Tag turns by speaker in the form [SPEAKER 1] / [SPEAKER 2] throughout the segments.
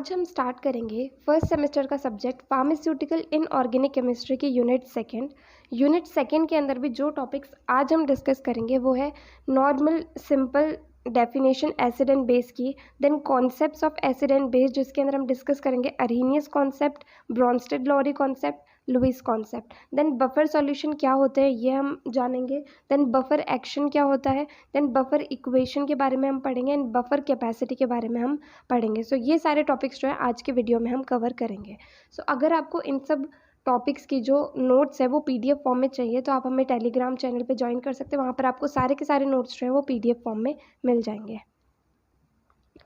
[SPEAKER 1] आज हम स्टार्ट करेंगे फर्स्ट सेमेस्टर का सब्जेक्ट फार्मास्यूटिकल इनऑर्गेनिक केमिस्ट्री की यूनिट सेकंड के अंदर भी जो टॉपिक्स आज हम डिस्कस करेंगे वो है normal simple definition acid and base की, then concepts of acid and base जिसके अंदर हम डिस्कस करेंगे Arrhenius concept, Bronsted Lowry concept, Lewis concept, then buffer solution क्या होते हैं ये हम जानेंगे, देन बफर एक्शन क्या होता है, देन बफर इक्वेशन के बारे में हम पढ़ेंगे एंड बफर कैपेसिटी के बारे में हम पढ़ेंगे। सो ये सारे टॉपिक्स जो है आज के वीडियो में हम कवर करेंगे। सो अगर आपको इन सब टॉपिक्स की जो नोट्स है वो पीडीएफ फॉर्म में चाहिए तो आप हमें टेलीग्राम चैनल पे ज्वाइन कर सकते हैं, वहाँ पर आपको सारे के सारे नोट्स जो है वो पीडीएफ फॉर्म में मिल जाएंगे।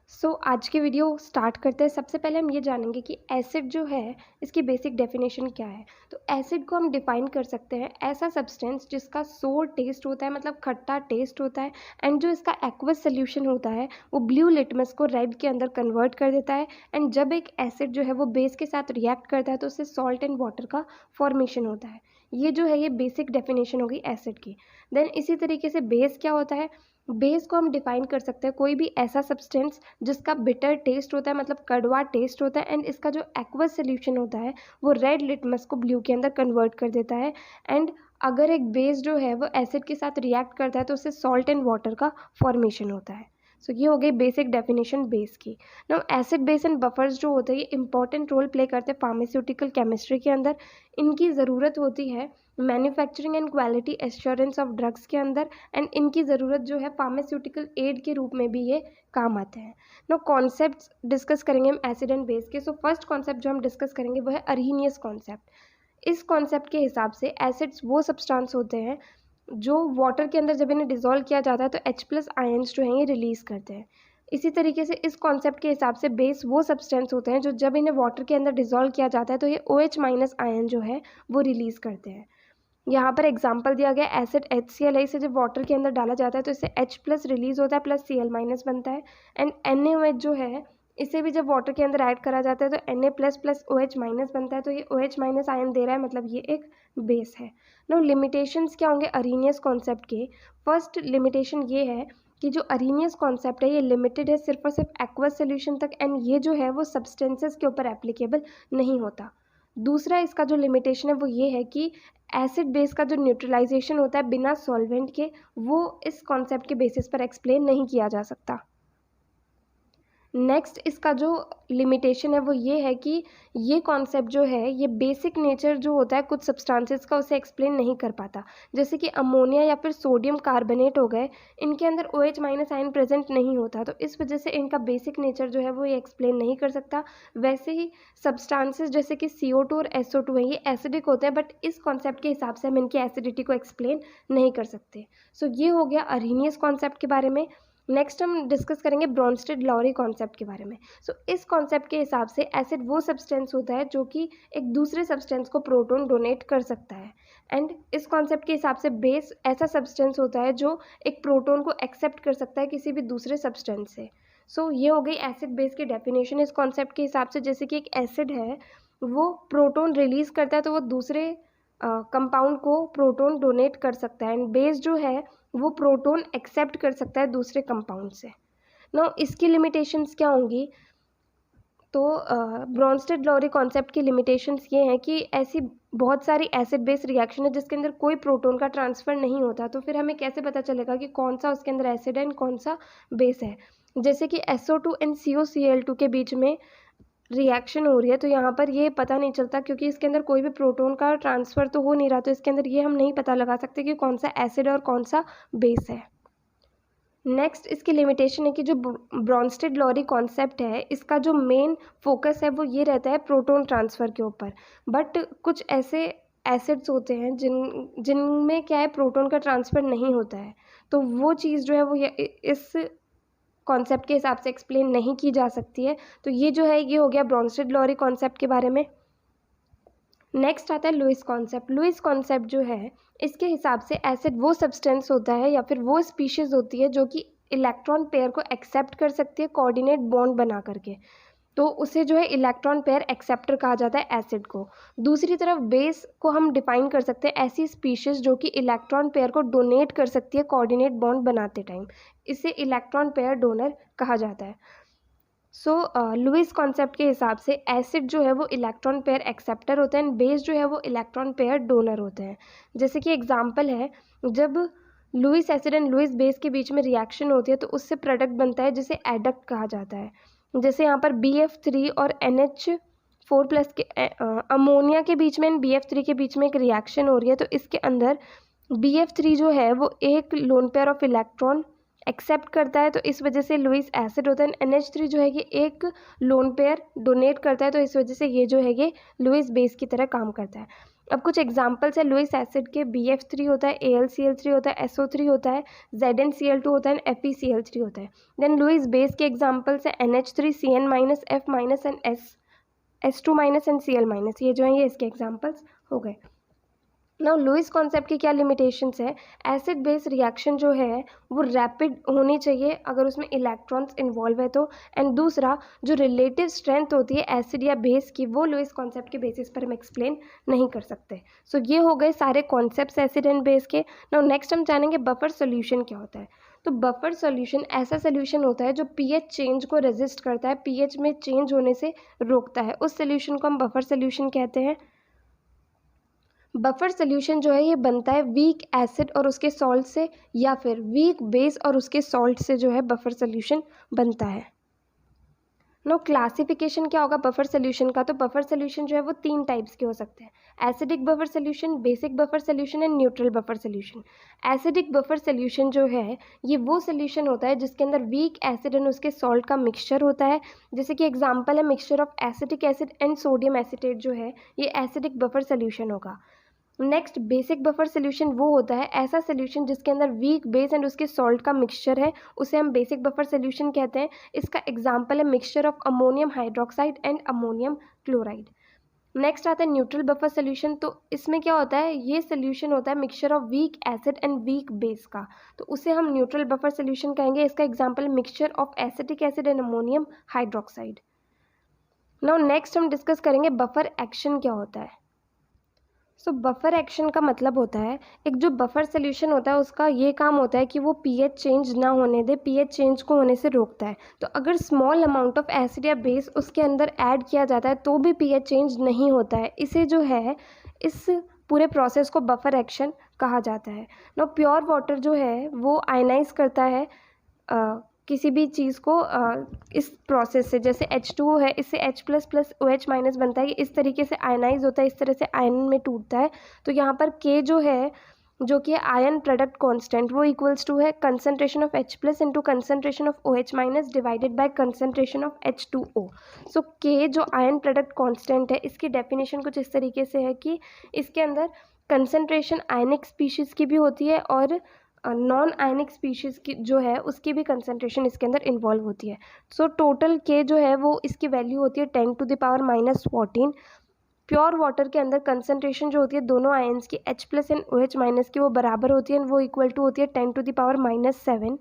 [SPEAKER 1] सो आज की वीडियो स्टार्ट करते हैं। सबसे पहले हम ये जानेंगे कि एसिड जो है इसकी बेसिक डेफिनेशन क्या है। तो एसिड को हम डिफाइन कर सकते हैं ऐसा सब्सटेंस जिसका सोर टेस्ट होता है, मतलब खट्टा टेस्ट होता है, एंड जो इसका एक्वस सोल्यूशन होता है वो ब्लू लिटमस को रेड के अंदर कन्वर्ट कर देता है, एंड जब एक एसिड जो है वो बेस के साथ रिएक्ट करता है तो उससे सॉल्ट एंड वाटर का फॉर्मेशन होता है। ये जो है ये बेसिक डेफिनेशन होगी एसिड की। देन इसी तरीके से बेस क्या होता है, बेस को हम डिफाइन कर सकते हैं कोई भी ऐसा सब्सटेंस जिसका बिटर टेस्ट होता है, मतलब कड़वा टेस्ट होता है, एंड इसका जो एक्वस सोल्यूशन होता है वो रेड लिटमस को ब्लू के अंदर कन्वर्ट कर देता है, एंड अगर एक बेस जो है वो एसिड के साथ रिएक्ट करता है तो उससे सॉल्ट एंड वाटर का फॉर्मेशन होता है। सो ये हो गई बेसिक डेफिनेशन बेस की। Now acid base and buffers जो होते हैं ये इंपॉर्टेंट रोल प्ले करते हैं फार्मास्यूटिकल केमिस्ट्री के अंदर। इनकी ज़रूरत होती है manufacturing and quality assurance of drugs के अंदर, एंड इनकी ज़रूरत जो है फार्मास्यूटिकल एड के रूप में भी ये काम आते हैं। नाउ कॉन्सेप्ट्स डिस्कस करेंगे हम एसिड एंड बेस के। सो फर्स्ट कॉन्सेप्ट जो हम डिस्कस करेंगे वो है अरहेनियस कॉन्सेप्ट। इस कॉन्सेप्ट के हिसाब से एसिड्स वो सब्सटेंस होते हैं जो वाटर के अंदर जब इन्हें डिज़ोल्व किया जाता है तो H+ आयन्स जो हैं ये रिलीज़ करते हैं। इसी तरीके से इस कॉन्सेप्ट के हिसाब से बेस वो सब्सटेंस होते हैं जो जब इन्हें वाटर के अंदर डिज़ोल्व किया जाता है तो ये OH- आयन जो है वो रिलीज़ करते हैं। यहाँ पर एग्जांपल दिया गया एसिड HCl से जब वाटर के अंदर डाला जाता है तो इससे H+ रिलीज़ होता है प्लस Cl- बनता है, एंड NaOH जो है इसे भी जब वाटर के अंदर ऐड करा जाता है तो Na+ प्लस OH- बनता है, तो ये OH- आयन दे रहा है, मतलब ये एक बेस है। नो लिमिटेशंस क्या होंगे अरहेनियस कॉन्सेप्ट के। फर्स्ट लिमिटेशन ये है कि जो अरहेनियस कॉन्सेप्ट है ये लिमिटेड है सिर्फ और सिर्फ एक्वस सोल्यूशन तक, एंड ये जो है वो सब्सटेंसेस के ऊपर एप्लीकेबल नहीं होता। दूसरा इसका जो लिमिटेशन है वो ये है कि एसिड बेस का जो न्यूट्रलाइजेशन होता है बिना सॉल्वेंट के वो इस कॉन्सेप्ट के बेसिस पर एक्सप्लेन नहीं किया जा सकता। नेक्स्ट इसका जो लिमिटेशन है वो ये है कि ये कॉन्सेप्ट जो है ये बेसिक नेचर जो होता है कुछ सब्सटेंसेस का उसे एक्सप्लेन नहीं कर पाता। जैसे कि अमोनिया या फिर सोडियम कार्बोनेट हो गए, इनके अंदर OH- आयन प्रेजेंट नहीं होता, तो इस वजह से इनका बेसिक नेचर जो है वो ये एक्सप्लेन नहीं कर सकता। वैसे ही सब्सटेंसेस जैसे कि CO2 और SO2 है ये एसिडिक होते हैं, बट इस कॉन्सेप्ट के हिसाब से हम इनकी एसिडिटी को एक्सप्लेन नहीं कर सकते। सो ये हो गया अरहेनियस कॉन्सेप्ट के बारे में। नेक्स्ट हम डिस्कस करेंगे ब्रॉन्स्टेड-लॉरी कॉन्सेप्ट के बारे में। सो इस कॉन्सेप्ट के हिसाब से एसिड वो सब्सटेंस होता है जो कि एक दूसरे सब्सटेंस को प्रोटॉन डोनेट कर सकता है, एंड इस कॉन्सेप्ट के हिसाब से बेस ऐसा सब्सटेंस होता है जो एक प्रोटॉन को एक्सेप्ट कर सकता है किसी भी दूसरे सब्सटेंस से। सो ये हो गई एसिड बेस की डेफिनेशन इस कॉन्सेप्ट के हिसाब से। जैसे कि एक एसिड है वो प्रोटॉन रिलीज करता है तो वो दूसरे कंपाउंड को प्रोटॉन डोनेट कर सकता है, एंड बेस जो है वो प्रोटॉन एक्सेप्ट कर सकता है दूसरे कंपाउंड से। नाउ इसकी लिमिटेशंस क्या होंगी, तो ब्रॉन्स्टेड-लॉरी कॉन्सेप्ट की लिमिटेशंस ये हैं कि ऐसी बहुत सारी एसिड बेस रिएक्शन है जिसके अंदर कोई प्रोटॉन का ट्रांसफ़र नहीं होता, तो फिर हमें कैसे पता चलेगा कि कौन सा उसके अंदर एसिड है एंड कौन सा बेस है। जैसे कि SO2 एंड COCl2 के बीच में रिएक्शन हो रही है तो यहाँ पर ये पता नहीं चलता क्योंकि इसके अंदर कोई भी प्रोटॉन का ट्रांसफ़र तो हो नहीं रहा, तो इसके अंदर ये हम नहीं पता लगा सकते कि कौन सा एसिड और कौन सा बेस है। नेक्स्ट इसकी लिमिटेशन है कि जो ब्रॉन्स्टेड-लॉरी कॉन्सेप्ट है इसका जो मेन फोकस है वो ये रहता है प्रोटॉन ट्रांसफ़र के ऊपर, बट कुछ ऐसे एसिड्स होते हैं जिनमें क्या है प्रोटॉन का ट्रांसफ़र नहीं होता है, तो वो चीज़ जो है वो इस कॉन्सेप्ट के हिसाब से एक्सप्लेन नहीं की जा सकती है। तो ये जो है ये हो गया ब्रॉन्स्टेड-लॉरी कॉन्सेप्ट के बारे में। नेक्स्ट आता है लुईस कॉन्सेप्ट। लुईस कॉन्सेप्ट जो है इसके हिसाब से एसिड वो सब्सटेंस होता है या फिर वो स्पीशीज़ होती है जो कि इलेक्ट्रॉन पेयर को एक्सेप्ट कर सकती है कोऑर्डिनेट बॉन्ड बना करके, तो उसे जो है इलेक्ट्रॉन पेयर एक्सेप्टर कहा जाता है एसिड को। दूसरी तरफ बेस को हम डिफाइन कर सकते हैं ऐसी स्पीशीज़ जो कि इलेक्ट्रॉन पेयर को डोनेट कर सकती है कोऑर्डिनेट बॉन्ड बनाते टाइम, इसे इलेक्ट्रॉन पेयर डोनर कहा जाता है। सो लुईस कॉन्सेप्ट के हिसाब से एसिड जो है वो इलेक्ट्रॉन पेयर एक्सेप्टर होते हैं एंड बेस जो है वो इलेक्ट्रॉन पेयर डोनर होते हैं। जैसे कि एग्जांपल है, जब Lewis acid and Lewis base के बीच में रिएक्शन होती है तो उससे प्रोडक्ट बनता है जिसे एडक्ट कहा जाता है। जैसे यहाँ पर BF3 और NH4+ के अमोनिया के बीच में एंड BF3 के बीच में एक रिएक्शन हो रही है, तो इसके अंदर BF3 जो है वो एक lone pair of electron accept करता है, तो इस वजह से लुईस एसिड होता है। NH3 जो है ये एक लोन पेयर डोनेट करता है, तो इस वजह से ये जो है ये लुईस बेस की तरह काम करता है। अब कुछ एग्जांपल्स है लुईस एसिड के। BF3 होता है, AlCl3 होता है, SO3 होता है, ZnCl2 होता है, FeCl3 होता है। देन लुईस बेस के एग्जांपल्स है NH3, Cn-, F- and S2- and Cl-। ये जो है ये इसके एग्जांपल्स हो गए। नाउ लुईस कॉन्सेप्ट की क्या लिमिटेशंस है? एसिड बेस रिएक्शन जो है वो रैपिड होनी चाहिए अगर उसमें इलेक्ट्रॉन्स इन्वॉल्व है तो, एंड दूसरा जो रिलेटिव स्ट्रेंथ होती है एसिड या बेस की वो लुईस कॉन्सेप्ट के बेसिस पर हम एक्सप्लेन नहीं कर सकते। सो ये हो गए सारे कॉन्सेप्ट्स एसिड एंड बेस के। नाउ नेक्स्ट हम जानेंगे बफर सोल्यूशन क्या होता है। तो बफर सोल्यूशन ऐसा सोल्यूशन होता है जो पीएच चेंज को रेजिस्ट करता है, पीएच में चेंज होने से रोकता है, उस सोल्यूशन को हम बफर सोल्यूशन कहते हैं। बफर सोल्यूशन जो है ये बनता है वीक एसिड और उसके सॉल्ट से, या फिर वीक बेस और उसके सॉल्ट से जो है बफर सोल्यूशन बनता है। नो क्लासिफिकेशन क्या होगा बफर सोल्यूशन का? तो बफर सोल्यूशन जो है वो 3 टाइप्स के हो सकते हैं, acidic buffer solution, basic buffer solution and neutral buffer solution. Acidic buffer solution जो है ये वो सोल्यूशन होता है जिसके अंदर वीक एसिड एंड उसके सॉल्ट का मिक्सचर होता है। जैसे कि एग्जांपल है mixture of acetic acid and sodium acetate, जो है ये एसिडिक बफर सोल्यूशन होगा। नेक्स्ट बेसिक बफर सोल्यूशन वो होता है ऐसा सोल्यूशन जिसके अंदर वीक बेस एंड उसके सॉल्ट का मिक्सचर है, उसे हम बेसिक बफर सोल्यूशन कहते हैं। इसका एग्जांपल है mixture of ammonium hydroxide and ammonium chloride. Next आता है न्यूट्रल बफर सोल्यूशन। तो इसमें क्या होता है, ये सोल्यूशन होता है mixture of weak acid and weak base का, तो उसे हम न्यूट्रल बफर सोल्यूशन कहेंगे। इसका एग्जांपल है mixture of acetic acid and ammonium hydroxide. Now next हम डिस्कस करेंगे बफर एक्शन क्या होता है। सो बफर एक्शन का मतलब होता है, एक जो बफर सोल्यूशन होता है उसका ये काम होता है कि वो पीएच चेंज ना होने दे, पीएच चेंज को होने से रोकता है। तो अगर स्मॉल अमाउंट ऑफ एसिड या बेस उसके अंदर ऐड किया जाता है तो भी पीएच चेंज नहीं होता है, इसे जो है इस पूरे प्रोसेस को बफर एक्शन कहा जाता है। नो प्योर वाटर जो है वो आयनाइज करता है किसी भी चीज़ को इस प्रोसेस से, जैसे H2O है इससे H++ OH- बनता है, इस तरीके से आयनाइज होता है, इस तरह से आयन में टूटता है। तो यहाँ पर K जो है जो कि आयन प्रोडक्ट कांस्टेंट वो इक्वल्स टू है concentration of H+ into concentration of OH- divided by concentration of H2O। So K जो आयन प्रोडक्ट कांस्टेंट है इसकी डेफिनेशन कुछ इस तरीके से है कि इसके अंदर कंसंट्रेशन आयनिक स्पीशीज़ की भी होती है और नॉन आयनिक स्पीशीज़ की जो है उसकी भी कंसंट्रेशन इसके अंदर इन्वॉल्व होती है। सो टोटल के जो है वो इसकी वैल्यू होती है 10⁻⁻14। प्योर वाटर के अंदर कंसंट्रेशन जो होती है दोनों आयन्स की H+ एंड OH- की वो बराबर होती है, वो इक्वल टू होती है 10⁻⁻7।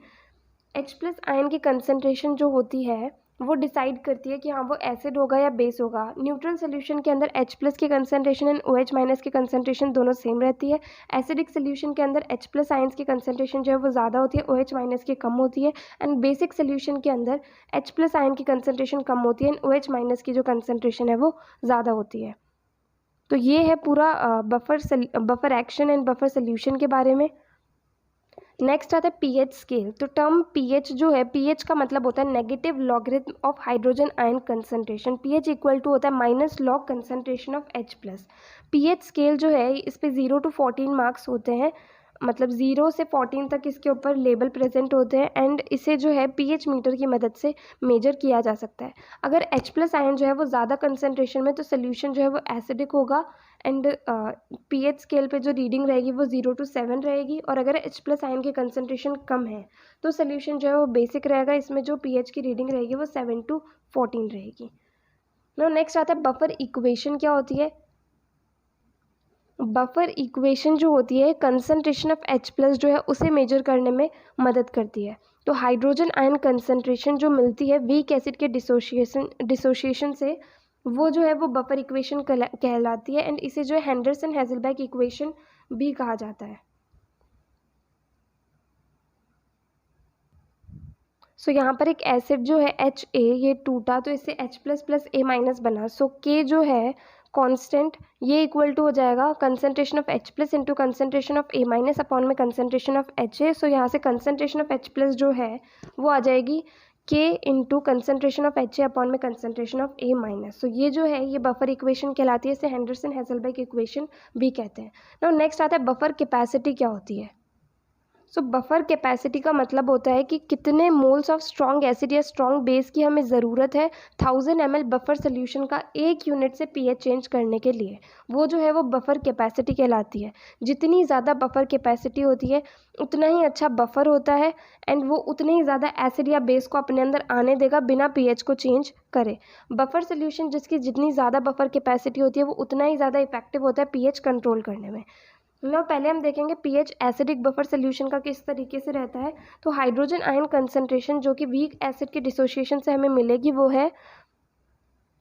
[SPEAKER 1] H+ आयन की कंसंट्रेशन जो होती है वो डिसाइड करती है कि हाँ वो एसिड होगा या बेस होगा। न्यूट्रल सोल्यूशन के अंदर H+ की कंसंट्रेशन एंड OH- की कंसंट्रेशन दोनों सेम रहती है। एसिडिक सोल्यूशन के अंदर H+ आयन्स की कंसंट्रेशन जो है वो ज़्यादा होती है, OH- की कम होती है। एंड बेसिक सोल्यूशन के अंदर H+ आयन की कंसंट्रेशन कम होती है एंड OH- की जो कंसंट्रेशन है वो ज़्यादा होती है। तो ये है पूरा buffer action and buffer solution के बारे में। नेक्स्ट आता है पीएच स्केल। तो टर्म पीएच जो है, पीएच का मतलब होता है negative logarithm of hydrogen ion concentration. PH equal to होता है minus log concentration of H+। PH scale जो है इस पे 0 to 14 मार्क्स होते हैं, मतलब 0 से 14 तक इसके ऊपर लेबल प्रेजेंट होते हैं एंड इसे जो है पीएच मीटर की मदद से मेजर किया जा सकता है। अगर H+ आयन जो है वो ज़्यादा कंसंट्रेशन में तो सोल्यूशन जो है वो एसिडिक होगा एंड पीएच स्केल पे जो रीडिंग रहेगी वो 0 to 7 रहेगी। और अगर H+ आयन की कंसंट्रेशन कम है तो सोल्यूशन जो है वो बेसिक रहेगा, इसमें जो पीएच की रीडिंग रहेगी वो 7 to 14 रहेगी। नो नेक्स्ट आता है बफर इक्वेशन क्या होती है। बफर इक्वेशन जो होती है कंसंट्रेशन ऑफ H+ जो है उसे मेजर करने में मदद करती है। तो हाइड्रोजन आयन कंसंट्रेशन जो मिलती है वीक एसिड के डिसोसिएशन से वो जो है वो बफर इक्वेशन कहलाती है एंड इसे जो है हेंडरसन हेजलबैक इक्वेशन भी कहा जाता है। सो यहाँ पर एक एसिड जो है HA ये टूटा तो इससे H plus plus A minus बना। सो K जो है कांस्टेंट ये इक्वल टू हो जाएगा concentration of H plus into concentration of A minus upon में कंसनट्रेशन ऑफ HA। सो यहाँ से कंसनट्रेशन ऑफ H प्लस जो है वो आ जाएगी K into concentration of HA upon में कंसनट्रेशन ऑफ A माइनस। सो ये जो है ये बफर इक्वेशन कहलाती है, इसे हेंडरसन हेज़लबर्ग इक्वेशन भी कहते हैं। नाउ नेक्स्ट आता है बफर कैपेसिटी क्या होती है। सो बफर कैपेसिटी का मतलब होता है कि कितने मोल्स ऑफ स्ट्रॉन्ग एसिड या स्ट्रॉन्ग बेस की हमें ज़रूरत है 1000 ml बफर सोल्यूशन का एक यूनिट से पीएच चेंज करने के लिए, वो जो है वो बफर कैपेसिटी कहलाती है। जितनी ज़्यादा बफर कैपेसिटी होती है उतना ही अच्छा बफर होता है एंड वो उतने ही ज़्यादा एसिड या बेस को अपने अंदर आने देगा बिना पीएच को चेंज करे। बफर सोल्यूशन जिसकी जितनी ज़्यादा बफर कैपेसिटी होती है वो उतना ही ज़्यादा इफेक्टिव होता है पीएच कंट्रोल करने में। ना पहले हम देखेंगे पीएच एसिडिक बफर सोल्यूशन का किस तरीके से रहता है। तो हाइड्रोजन आयन कंसंट्रेशन जो कि वीक एसिड के डिसोसिएशन से हमें मिलेगी वो है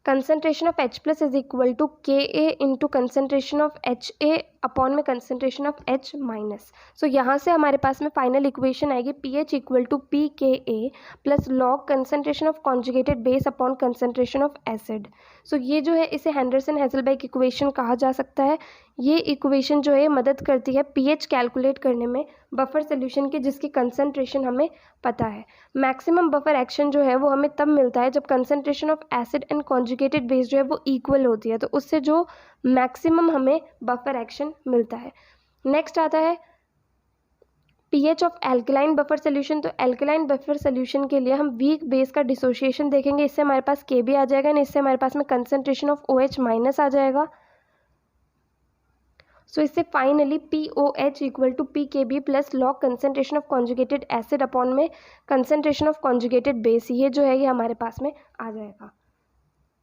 [SPEAKER 1] concentration of H plus is equal to Ka into concentration of HA upon में concentration of H minus. So यहाँ से हमारे पास में फाइनल इक्वेशन आएगी pH equal to pKa plus log concentration of conjugated base upon concentration of acid. So ये जो है इसे हेंडरसन हेज़लबर्ग इक्वेशन कहा जा सकता है। ये इक्वेशन जो है मदद करती है pH कैलकुलेट करने में बफर सोल्यूशन के जिसकी कंसंट्रेशन हमें पता है। मैक्सिमम बफर एक्शन जो है वो हमें तब मिलता है जब concentration of acid and conjugated base जो है वो इक्वल होती है, तो उससे जो मैक्सिमम हमें बफर एक्शन मिलता है। नेक्स्ट आता है pH of alkaline buffer solution. तो एल्कलाइन बफर सोल्यूशन के लिए हम वीक बेस का डिसोसिएशन देखेंगे, इससे हमारे पास Kb आ जाएगा और इससे हमारे पास में कंसंट्रेशन ऑफ OH माइनस आ जाएगा। सो इससे finally POH equal to PKB plus log concentration of conjugated acid upon में कंसंट्रेशन ऑफ कॉन्जुगेटेड बेस, ये जो है ये हमारे पास में आ जाएगा।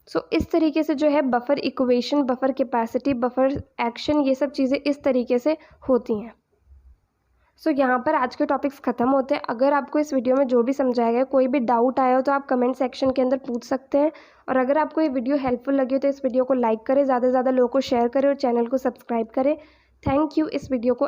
[SPEAKER 1] सो इस तरीके से जो है buffer equation, buffer capacity, buffer action, ये सब चीज़ें इस तरीके से होती हैं। सो यहाँ पर आज के टॉपिक्स ख़त्म होते हैं। अगर आपको इस वीडियो में जो भी समझाया गया कोई भी डाउट आया हो तो आप कमेंट सेक्शन के अंदर पूछ सकते हैं। और अगर आपको ये वीडियो हेल्पफुल लगी हो तो इस वीडियो को लाइक करें, ज़्यादा से ज़्यादा लोगों को शेयर करें और चैनल को सब्सक्राइब करें। थैंक यू इस वीडियो को